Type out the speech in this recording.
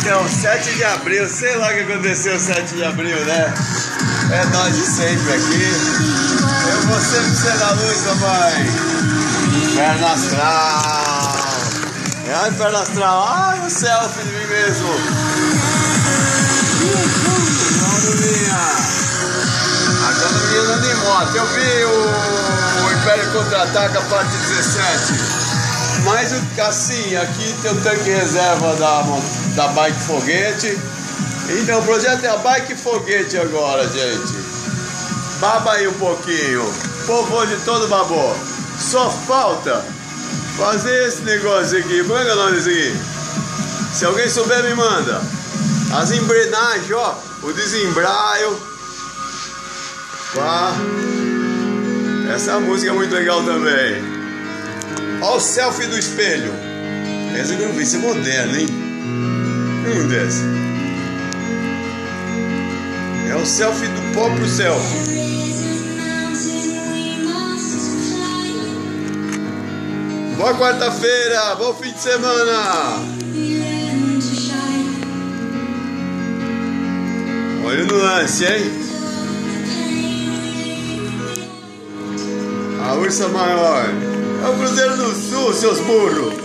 Então, 7 de abril, sei lá o que aconteceu 7 de abril, né? É nós de sempre aqui. Eu vou sempre ser da luz, mamãe. Inferno astral. É o inferno astral. Ai, o selfie de mim mesmo. Agora não vinha andando em moto. Eu vi o Império Contra-Ataca, parte 17. Mas assim, aqui tem o tanque reserva da Bike Foguete. Então o projeto é a Bike Foguete agora, gente. Baba aí um pouquinho. Povo de todo babó. Só falta fazer esse negócio aqui. Como é que é o nome disso aqui? Se alguém souber, me manda. As embrenagens, ó. O desembraio. Pá. Essa música é muito legal também. Olha o selfie do espelho. Essa que eu não vi, isso é moderno, hein? Desse. É o selfie do próprio selfie. Boa quarta-feira, bom fim de semana. Olha no lance, hein? A ursa maior. É o Cruzeiro do Sul, seus burros!